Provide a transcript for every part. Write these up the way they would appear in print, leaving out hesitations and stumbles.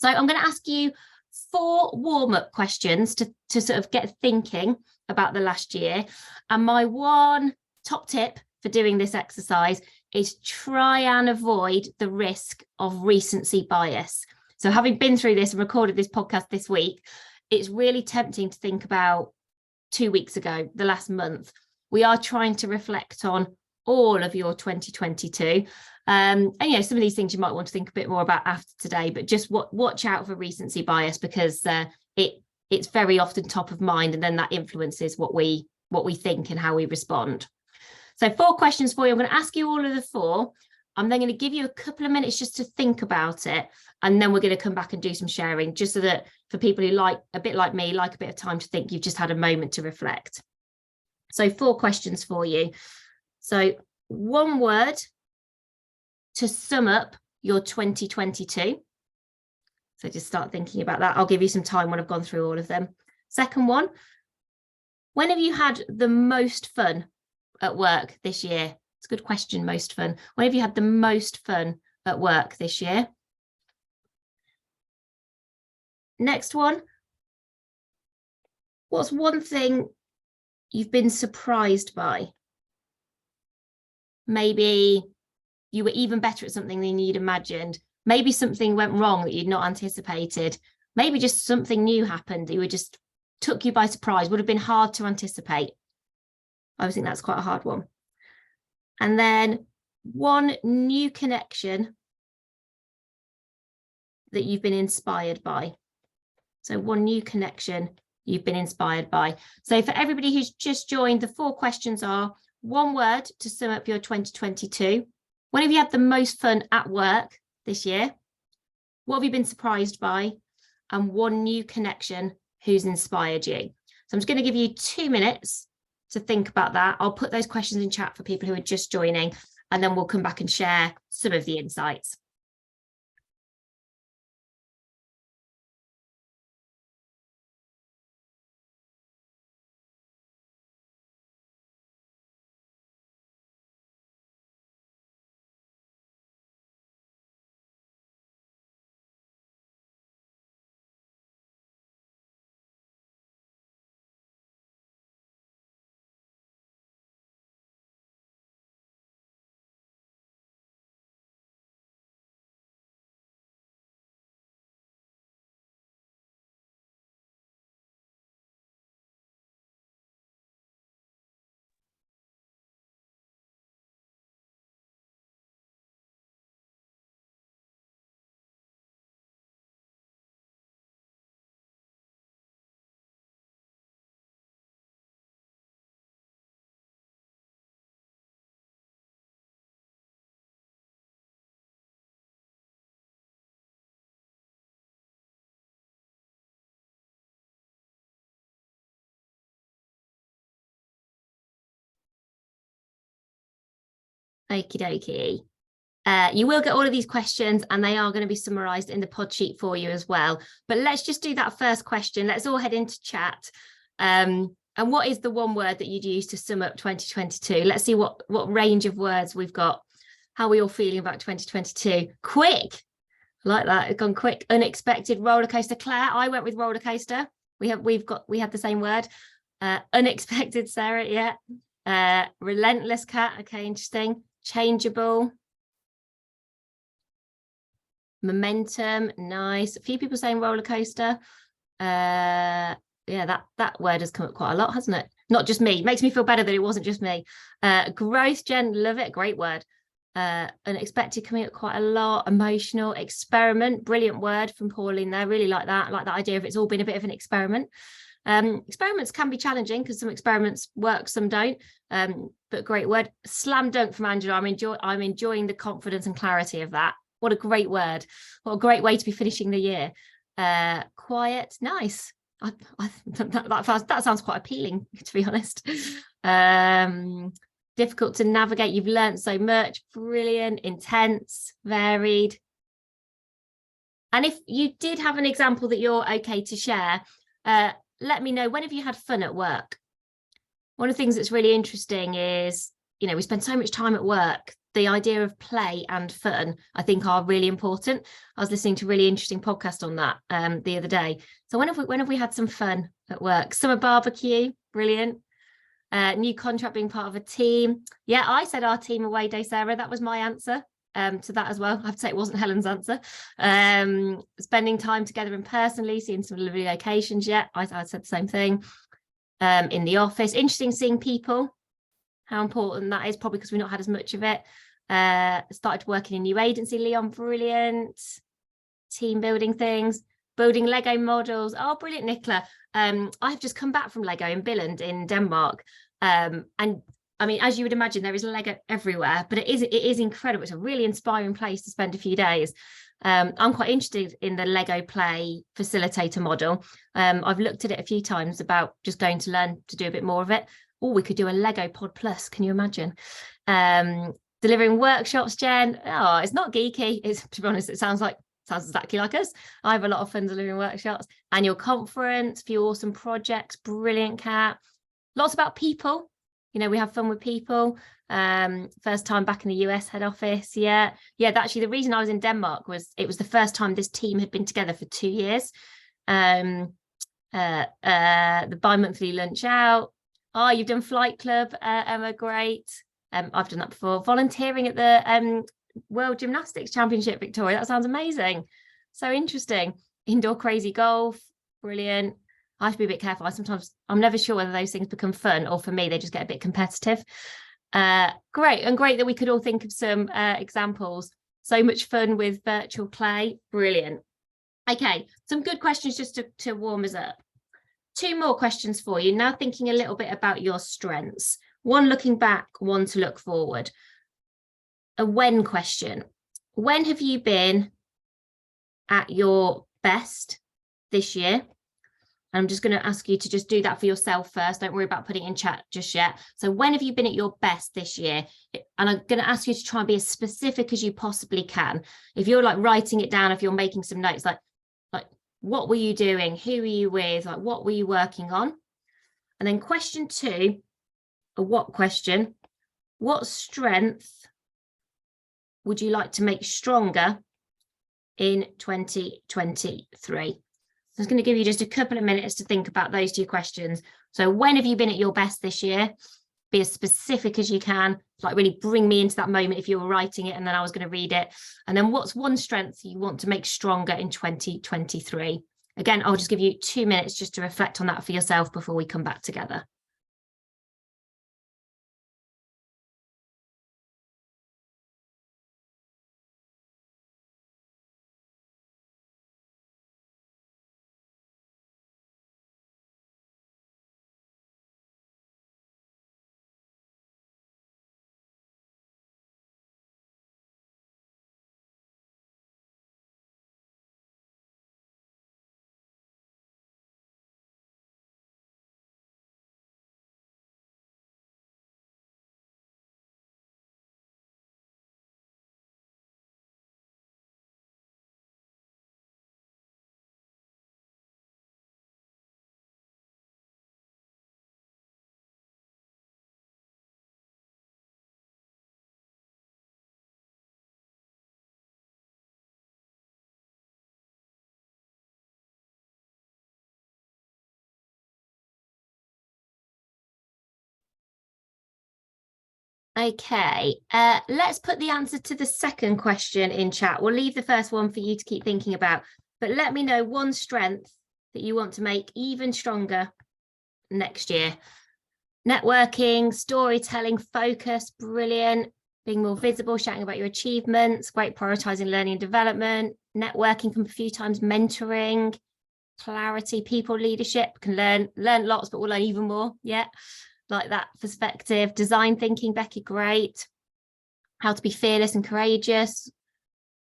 So I'm going to ask you 4 warm-up questions to sort of get thinking about the last year. And my one top tip for doing this exercise is try and avoid the risk of recency bias. So having been through this and recorded this podcast this week, it's really tempting to think about 2 weeks ago, the last month. We are trying to reflect on all of your 2022. And some of these things you might want to think a bit more about after today, but just watch out for recency bias, because it's very often top of mind, and then that influences what we think and how we respond. So 4 questions for you. I'm going to ask you all of the 4. I'm then going to give you a couple of minutes just to think about it, and then we're going to come back and do some sharing, just so that for people who like a bit like me, like a bit of time to think, you've just had a moment to reflect. So 4 questions for you. So 1 word to sum up your 2022. So just start thinking about that. I'll give you some time when I've gone through all of them. Second one, when have you had the most fun at work this year? It's a good question, most fun. When have you had the most fun at work this year? Next one, what's one thing you've been surprised by? Maybe you were even better at something than you'd imagined. Maybe something went wrong that you'd not anticipated. Maybe just something new happened that just took you by surprise, would have been hard to anticipate. I always think that's quite a hard one. And then one new connection that you've been inspired by. So one new connection you've been inspired by. So for everybody who's just joined, the 4 questions are: 1 word to sum up your 2022. When have you had the most fun at work this year? What have you been surprised by? And one new connection who's inspired you. So I'm just going to give you 2 minutes to think about that. I'll put those questions in chat for people who are just joining, and then we'll come back and share some of the insights. Okie dokie. You will get all of these questions, and they are going to be summarised in the pod sheet for you as well. But let's just do that first question. Let's all head into chat. And what is the 1 word that you'd use to sum up 2022? Let's see what range of words we've got. How are we all feeling about 2022? Quick. I like that. It's gone quick. Unexpected. Roller coaster. Claire, I went with roller coaster. We had the same word. Unexpected, Sarah. Yeah. Relentless, Cat. Okay, interesting. Changeable. Momentum. Nice. A few people saying roller coaster. Yeah, that word has come up quite a lot, hasn't it? Not just me. Makes me feel better that it wasn't just me. Growth, Jen, love it. Great word. Unexpected coming up quite a lot. Emotional. Experiment, brilliant word from Pauline there. Really like that. I like that idea of it's all been a bit of an experiment. Experiments can be challenging because some experiments work, some don't. But great word. Slam dunk from Angela. I'm enjoying the confidence and clarity of that. What a great word. What a great way to be finishing the year. Quiet, nice. That sounds quite appealing, to be honest. Difficult to navigate. You've learned so much. Brilliant, intense, varied. And if you did have an example that you're okay to share, let me know. When have you had fun at work? One of the things that's really interesting is, we spend so much time at work the idea of play and fun, I think, are really important. I was listening to a really interesting podcast on that the other day. So when have we had some fun at work? Summer barbecue, brilliant. New contract, being part of a team. Yeah, I said our team away day, Sarah. That was my answer to that as well. I have to say it wasn't Helen's answer. Spending time together in personally, seeing some lovely locations. Yeah, I said the same thing. In the office, interesting seeing people. How important that is, probably because we've not had as much of it. Started working in a new agency, Leon, brilliant. Team building things, building Lego models. Oh, brilliant, Nicola. I've just come back from Lego in Billund in Denmark. And I mean, as you would imagine, there is Lego everywhere, but it is incredible. It's a really inspiring place to spend a few days. I'm quite interested in the Lego Play facilitator model. I've looked at it a few times about just going to learn to do a bit more of it. Or we could do a Lego PodPlus. Can you imagine? Delivering workshops, Jen. Oh, it's not geeky. It's, to be honest, it sounds exactly like us. I have a lot of fun delivering workshops. Annual conference, few awesome projects. Brilliant, Kat. Lots about people. You know, we have fun with people. First time back in the US head office. Yeah. Actually, the reason I was in Denmark was it was the first time this team had been together for 2 years. The bi-monthly lunch out. Oh, you've done Flight Club, Emma, great. I've done that before. Volunteering at the World Gymnastics Championship, Victoria. That sounds amazing. So interesting. Indoor crazy golf, brilliant. I have to be a bit careful. I'm never sure whether those things become fun or for me, they just get a bit competitive. Great that we could all think of some examples. So much fun with virtual play. Brilliant. Okay, some good questions just to warm us up. 2 more questions for you. Now thinking a little bit about your strengths. One looking back, one to look forward. A when question. When have you been at your best this year? I'm just going to ask you to just do that for yourself first. Don't worry about putting it in chat just yet. So when have you been at your best this year? And I'm going to ask you to try and be as specific as you possibly can. If you're like writing it down, if you're making some notes, like what were you doing? Who were you with? Like, what were you working on? And then question 2, a what question? What strength would you like to make stronger in 2023? I'm just going to give you just a couple of minutes to think about those 2 questions. So when have you been at your best this year? Be as specific as you can, like really bring me into that moment if you were writing it and then I was going to read it. And then what's one strength you want to make stronger in 2023? Again, I'll just give you 2 minutes just to reflect on that for yourself before we come back together. Okay, let's put the answer to the second question in chat. We'll leave the first one for you to keep thinking about, but let me know one strength that you want to make even stronger next year. Networking, storytelling, focus, brilliant. Being more visible, shouting about your achievements, great, prioritizing learning and development. Networking from a few times, mentoring, clarity, people leadership, can learn lots, but we'll learn even more. Yeah. Like that perspective. Design thinking, Becky, great. How to be fearless and courageous,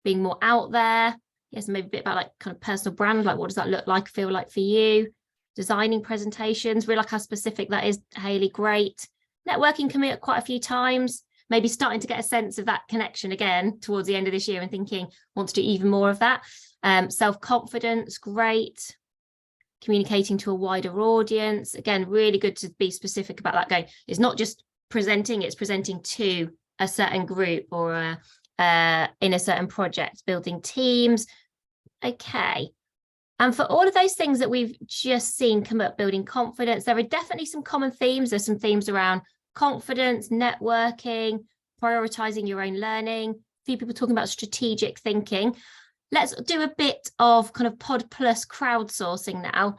being more out there. Yes, maybe a bit about like kind of personal brand, like what does that look like, feel like for you? Designing presentations, really like how specific that is, Hayley, great. Networking can be at quite a few times, maybe starting to get a sense of that connection again towards the end of this year and thinking, want to do even more of that. Self-confidence, great. Communicating to a wider audience, again, really good to be specific about that. Going, it's not just presenting, it's presenting to a certain group or in a certain project, building teams. Okay. And for all of those things that we've just seen come up, building confidence, there are definitely some common themes. There's some themes around confidence, networking, prioritizing your own learning, a few people talking about strategic thinking. Let's do a bit of kind of PodPlus crowdsourcing now.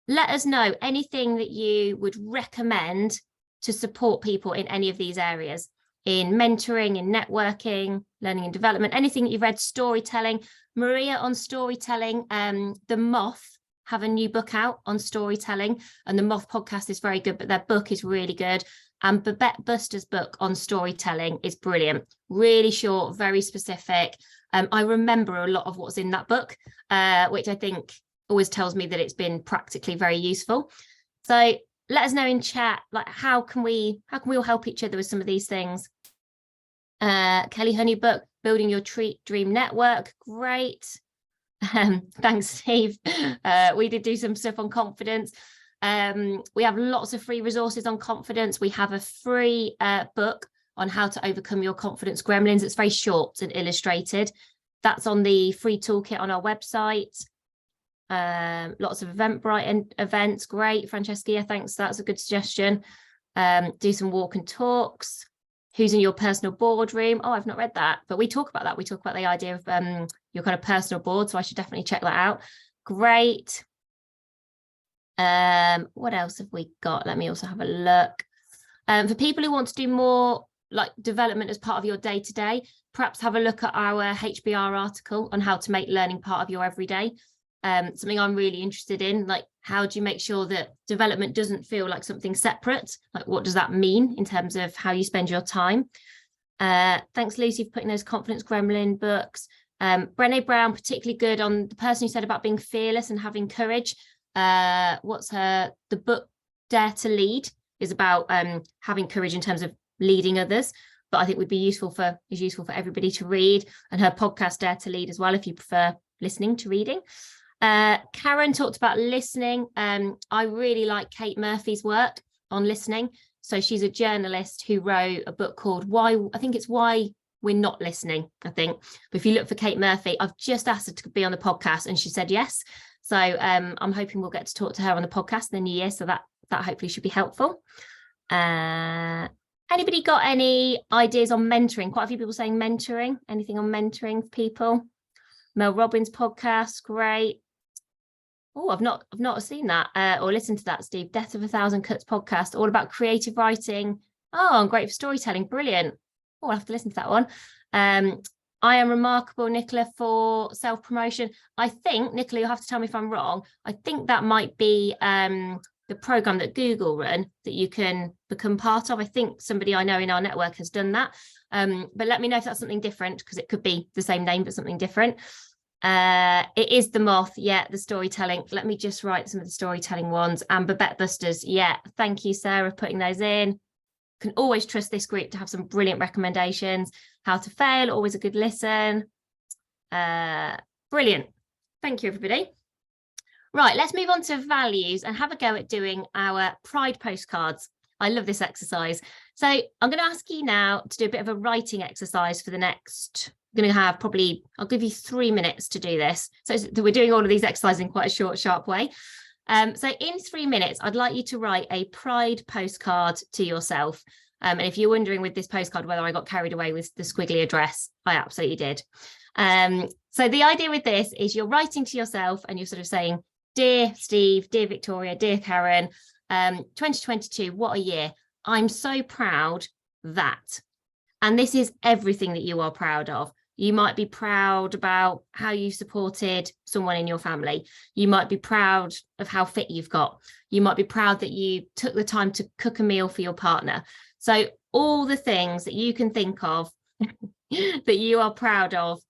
Let us know anything that you would recommend to support people in any of these areas, in mentoring, in networking, learning and development, anything that you've read, storytelling. Maria on storytelling, The Moth have a new book out on storytelling, and the Moth podcast is very good, but their book is really good. And Babette Buster's book on storytelling is brilliant, really short, very specific. I remember a lot of what's in that book, which I think always tells me that it's been practically very useful. So let us know in chat, like how can we all help each other with some of these things? Kelly Honey book, Building Your Dream Network, great. Thanks, Steve. We did do some stuff on confidence. We have lots of free resources on confidence. We have a free book on how to overcome your confidence gremlins. It's very short and illustrated. That's on the free toolkit on our website. Lots of Eventbrite events, great. Francesca, thanks, that's a good suggestion. Do some walk and talks. Who's in your personal boardroom? Oh, I've not read that, but we talk about that. We talk about the idea of your kind of personal board, so I should definitely check that out. Great. What else have we got? Let me also have a look. For people who want to do more like development as part of your day-to-day, perhaps have a look at our HBR article on how to make learning part of your everyday. Something I'm really interested in, like how do you make sure that development doesn't feel like something separate? Like what does that mean in terms of how you spend your time? Thanks, Lucy, for putting those confidence gremlin books. Brené Brown, particularly good on the person who said about being fearless and having courage. The book Dare to Lead is about having courage in terms of leading others, but I think would be useful for everybody to read. And her podcast Dare to Lead as well, if you prefer listening to reading. Karen talked about listening. I really like Kate Murphy's work on listening. So she's a journalist who wrote a book called Why We're Not Listening, I think. But if you look for Kate Murphy, I've just asked her to be on the podcast and she said yes. So I'm hoping we'll get to talk to her on the podcast in the new year. So that hopefully should be helpful. Anybody got any ideas on mentoring? Quite a few people saying mentoring. Anything on mentoring for people? Mel Robbins podcast, great. Oh, I've not seen that or listened to that, Steve. Death of a Thousand Cuts podcast, all about creative writing. Oh, and great for storytelling, brilliant. Oh, I'll have to listen to that one. I Am Remarkable, Nicola, for self-promotion. I think, Nicola, you'll have to tell me if I'm wrong. I think that might be the program that Google run that you can become part of. I think somebody I know in our network has done that. But let me know if that's something different, because it could be the same name, but something different. It is The Moth, yeah, the storytelling. Let me just write some of the storytelling ones. And Babette Busters, yeah. Thank you, Sarah, putting those in. Can always trust this group to have some brilliant recommendations. How to Fail, always a good listen. Brilliant. Thank you, everybody. Right, let's move on to values and have a go at doing our Pride postcards. I love this exercise. So I'm going to ask you now to do a bit of a writing exercise for the next, I'm going to have probably, I'll give you 3 minutes to do this. So we're doing all of these exercises in quite a short, sharp way. So in 3 minutes, I'd like you to write a Pride postcard to yourself. And if you're wondering with this postcard whether I got carried away with the squiggly address, I absolutely did. So the idea with this is you're writing to yourself and you're sort of saying, Dear Steve, dear Victoria, dear Karen, 2022, what a year. I'm so proud that. And this is everything that you are proud of. You might be proud about how you supported someone in your family. You might be proud of how fit you've got. You might be proud that you took the time to cook a meal for your partner. So all the things that you can think of that you are proud of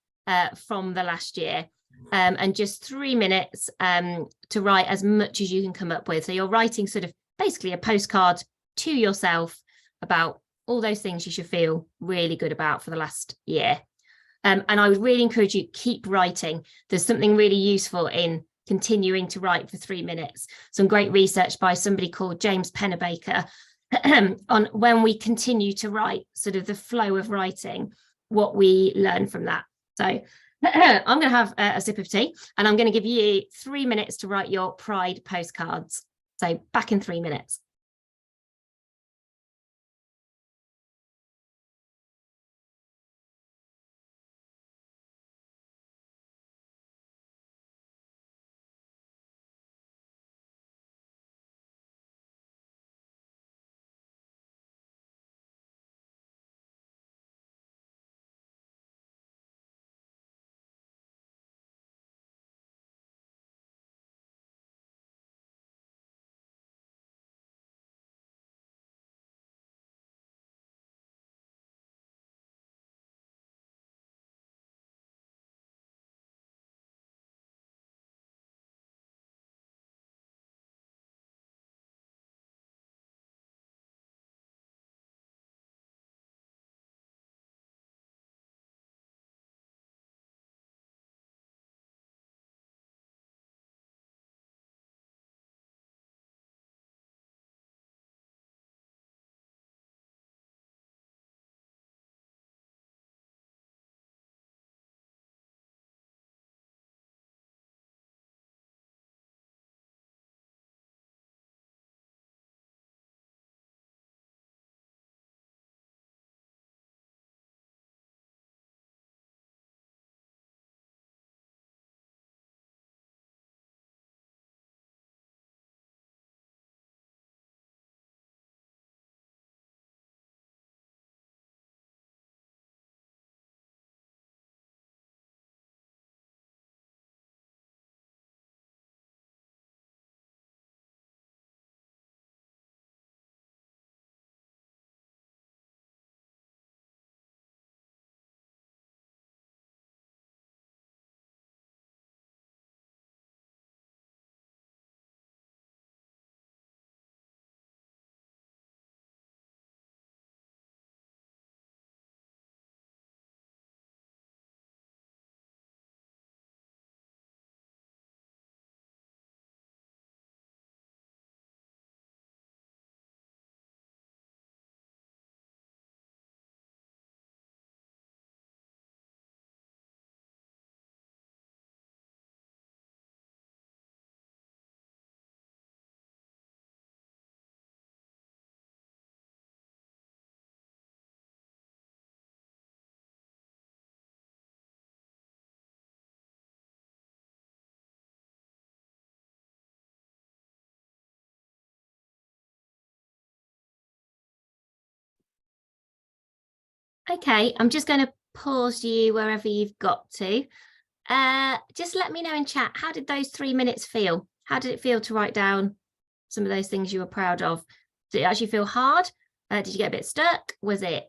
from the last year. And just 3 minutes to write as much as you can come up with. So you're writing sort of basically a postcard to yourself about all those things you should feel really good about for the last year. And I would really encourage you to keep writing. There's something really useful in continuing to write for 3 minutes. Some great research by somebody called James Pennebaker, on when we continue to write, sort of the flow of writing, what we learn from that. So I'm going to have a sip of tea, and I'm going to give you 3 minutes to write your Pride postcards. So back in 3 minutes. Okay, I'm just going to pause you wherever you've got to. Just let me know in chat, how did those 3 minutes feel? How did it feel to write down some of those things you were proud of? Did it actually feel hard? Did you get a bit stuck? Did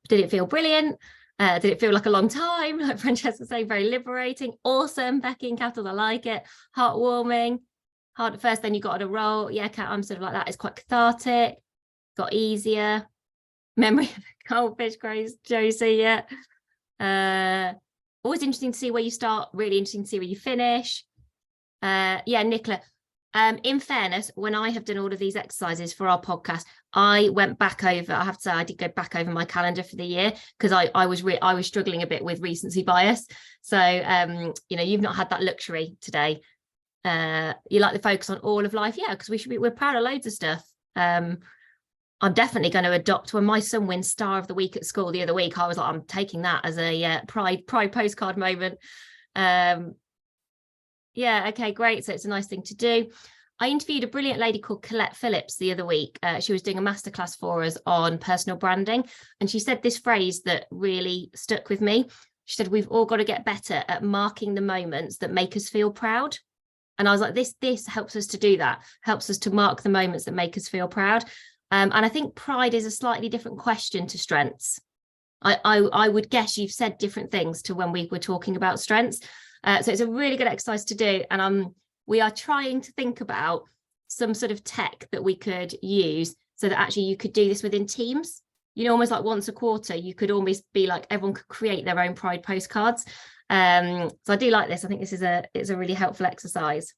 it feel brilliant? Did it feel like a long time? Like Francesca saying, very liberating. Awesome, Becky and Cattle, I like it. Heartwarming. Hard at first, then you got on a roll. Yeah, Kat, I'm sort of like that. It's quite cathartic. Got easier. Memory of a goldfish craze, Josie, yeah. Always interesting to see where you start, really interesting to see where you finish. Yeah, Nicola, in fairness, when I have done all of these exercises for our podcast, I went back over, I have to say, I did go back over my calendar for the year, because I was struggling a bit with recency bias. So, you've not had that luxury today. You like the focus on all of life? Yeah, because we're proud of loads of stuff. I'm definitely going to adopt, when my son wins Star of the Week at school the other week, I was like, I'm taking that as a pride postcard moment. Yeah, okay, great. So it's a nice thing to do. I interviewed a brilliant lady called Colette Phillips the other week. She was doing a masterclass for us on personal branding, and she said this phrase that really stuck with me. She said, we've all got to get better at marking the moments that make us feel proud. And I was like, this helps us to do that, helps us to mark the moments that make us feel proud. And I think pride is a slightly different question to strengths. I would guess you've said different things to when we were talking about strengths. So it's a really good exercise to do. And we are trying to think about some sort of tech that we could use so that actually you could do this within teams. Almost like once a quarter, you could almost be like everyone could create their own pride postcards. So I do like this. I think this is it's a really helpful exercise.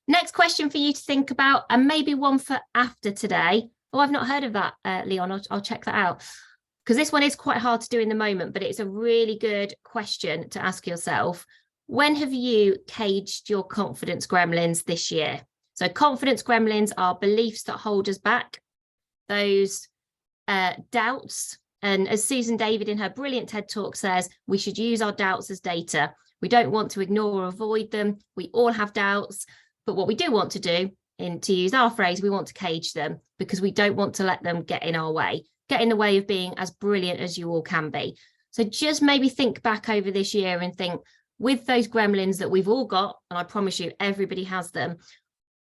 Next question for you to think about, and maybe one for after today. Oh, I've not heard of that, Leon. I'll check that out, because this one is quite hard to do in the moment, but it's a really good question to ask yourself. When have you caged your confidence gremlins this year? So confidence gremlins are beliefs that hold us back, those doubts. And as Susan David in her brilliant TED Talk says, we should use our doubts as data. We don't want to ignore or avoid them. We all have doubts. But what we do want to do, and to use our phrase, we want to cage them, because we don't want to let them get in our way, get in the way of being as brilliant as you all can be. So just maybe think back over this year and think, with those gremlins that we've all got, and I promise you everybody has them,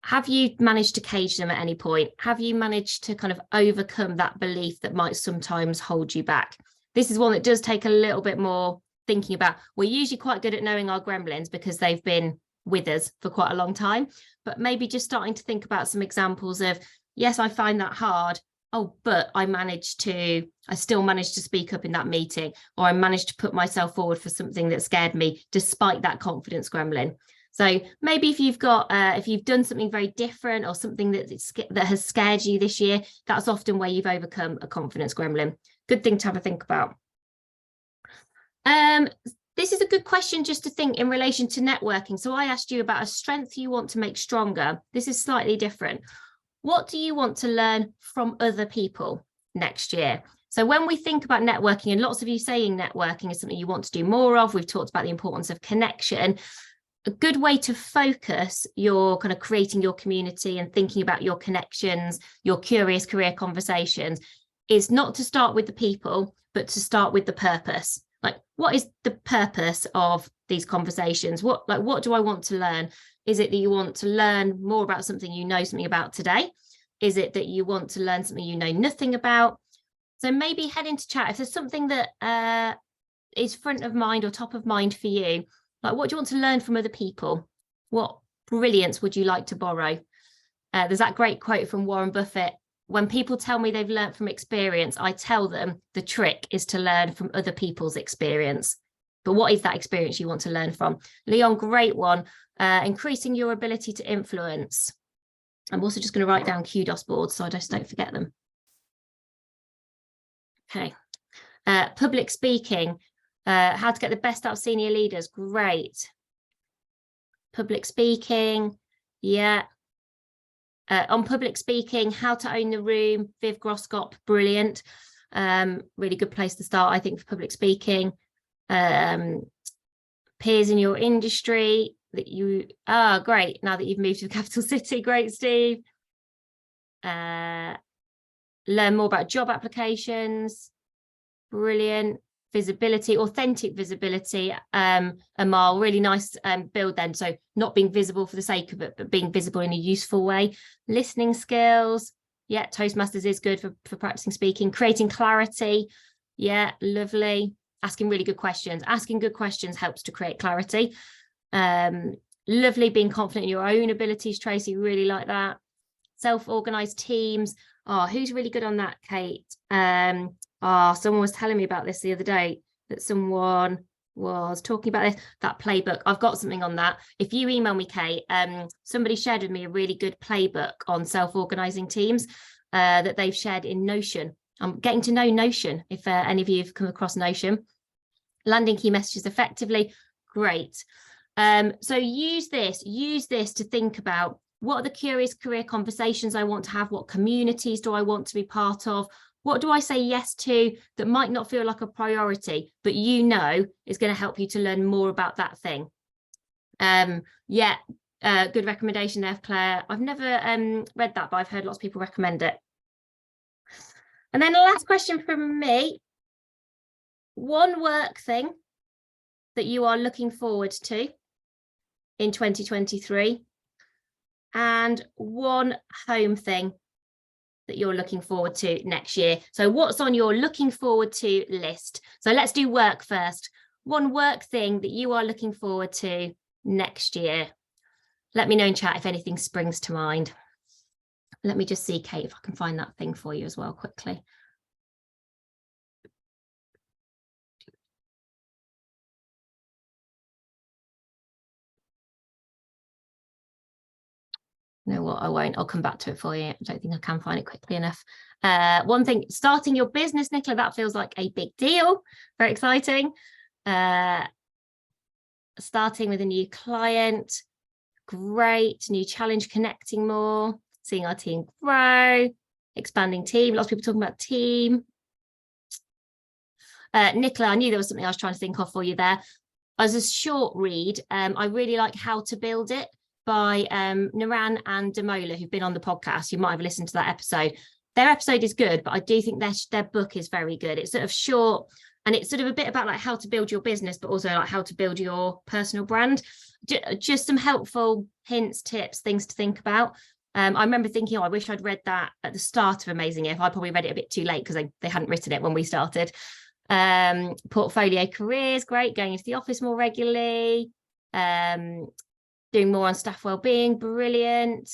have you managed to cage them at any point? Have you managed to kind of overcome that belief that might sometimes hold you back? This is one that does take a little bit more thinking about. We're usually quite good at knowing our gremlins because they've been with us for quite a long time, but maybe just starting to think about some examples of, yes, I find that hard. Oh, but I still managed to speak up in that meeting, or I managed to put myself forward for something that scared me despite that confidence gremlin. So maybe if you've done something very different, or something that has scared you this year, that's often where you've overcome a confidence gremlin. Good thing to have a think about. This is a good question just to think in relation to networking. So I asked you about a strength you want to make stronger. This is slightly different. What do you want to learn from other people next year? So when we think about networking, and lots of you saying networking is something you want to do more of, we've talked about the importance of connection. A good way to focus your kind of creating your community and thinking about your connections, your curious career conversations, is not to start with the people, but to start with the purpose. Like, what is the purpose of these conversations? What do I want to learn? Is it that you want to learn more about something you know something about today? Is it that you want to learn something you know nothing about? So maybe head into chat if there's something that is front of mind or top of mind for you. Like, what do you want to learn from other people? What brilliance would you like to borrow? There's that great quote from Warren Buffett. When people tell me they've learned from experience, I tell them the trick is to learn from other people's experience. But what is that experience you want to learn from? Leon, great one. Increasing your ability to influence. I'm also just going to write down kudos boards so I just don't forget them. Okay. Public speaking. How to get the best out of senior leaders. Great. Public speaking. Yeah. On public speaking, how to own the room. Viv Groskop, brilliant. Really good place to start, I think, for public speaking. Peers in your industry that you great. Now that you've moved to the capital city, great, Steve. Learn more about job applications. Brilliant. Visibility, authentic visibility. Amal, really nice build then. So not being visible for the sake of it, but being visible in a useful way. Listening skills. Yeah, Toastmasters is good for practicing speaking. Creating clarity. Yeah, lovely. Asking really good questions. Asking good questions helps to create clarity. Lovely being confident in your own abilities, Tracy, really like that. Self-organized teams. Oh, who's really good on that, Kate? Someone was telling me about this the other day, that someone was talking about this, that playbook. I've got something on that. If you email me, Kate, somebody shared with me a really good playbook on self-organizing teams that they've shared in Notion. I'm getting to know Notion, if any of you have come across Notion. Landing key messages effectively, great. So use this to think about, what are the curious career conversations I want to have? What communities do I want to be part of? What do I say yes to that might not feel like a priority, but you know is going to help you to learn more about that thing? Good recommendation there, Claire. I've never read that, but I've heard lots of people recommend it. And then the last question from me, one work thing that you are looking forward to in 2023, and one home thing that you're looking forward to next year. So what's on your looking forward to list? So let's do work first. One work thing that you are looking forward to next year. Let me know in chat if anything springs to mind. Let me just see, Kate, if I can find that thing for you as well quickly. You know what, I won't. I'll come back to it for you. I don't think I can find it quickly enough. One thing, starting your business, Nicola, that feels like a big deal. Very exciting. Starting with a new client. Great. New challenge, connecting more, seeing our team grow, expanding team. Lots of people talking about team. Nicola, I knew there was something I was trying to think of for you there. As a short read, I really like How to Build It by Naran and Damola, who've been on the podcast. You might have listened to that episode. Their episode is good, but I do think their book is very good. It's sort of short, and it's sort of a bit about like how to build your business, but also like how to build your personal brand. Just some helpful hints, tips, things to think about. I remember thinking, oh, I wish I'd read that at the start of Amazing If. I probably read it a bit too late because they hadn't written it when we started. Portfolio careers, great. Going into the office more regularly. Doing more on staff wellbeing, brilliant.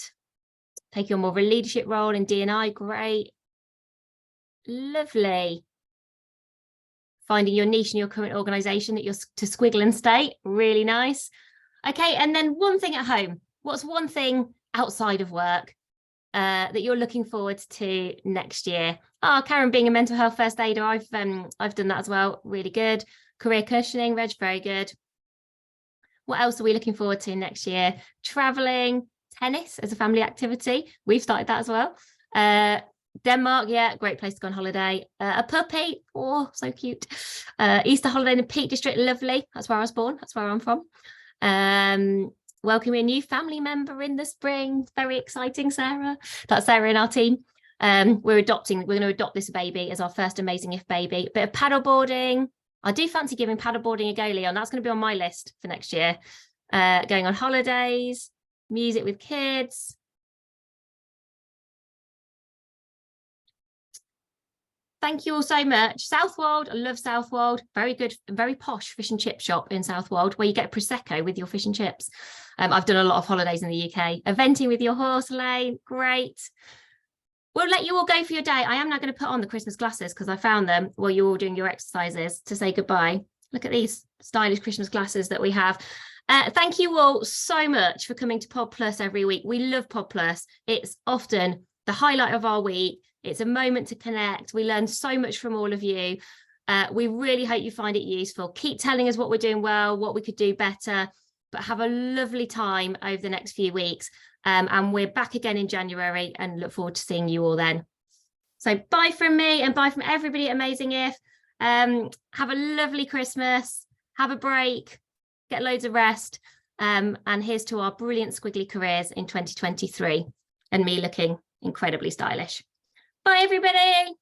Taking on more of a leadership role in D&I, great. Lovely. Finding your niche in your current organisation that you're to squiggle and stay, really nice. Okay, and then one thing at home. What's one thing outside of work that you're looking forward to next year? Oh, Karen, being a mental health first aider, I've done that as well, really good. Career cushioning, Reg, very good. What else are we looking forward to next year? Traveling, tennis as a family activity. We've started that as well. Denmark, yeah, great place to go on holiday. A puppy, oh, so cute. Easter holiday in the Peak District, lovely. That's where I was born. That's where I'm from. Welcoming a new family member in the spring. Very exciting, Sarah. That's Sarah in our team. We're going to adopt this baby as our first Amazing If baby. Bit of paddleboarding. I do fancy giving paddleboarding a go, Leon. That's going to be on my list for next year. Going on holidays, music with kids. Thank you all so much. Southwold, I love Southwold. Very good, very posh fish and chip shop in Southwold where you get Prosecco with your fish and chips. I've done a lot of holidays in the UK. Eventing with your horse, Lane, great. We'll let you all go for your day. I am now going to put on the Christmas glasses because I found them while you're all doing your exercises to say goodbye. Look at these stylish Christmas glasses that we have. Thank you all so much for coming to PodPlus every week. We love PodPlus. It's often the highlight of our week. It's a moment to connect. We learn so much from all of you. We really hope you find it useful. Keep telling us what we're doing well, what we could do better, but have a lovely time over the next few weeks. And we're back again in January and look forward to seeing you all then. So bye from me and bye from everybody at Amazing If. Have a lovely Christmas. Have a break. Get loads of rest. And here's to our brilliant squiggly careers in 2023 and me looking incredibly stylish. Bye, everybody.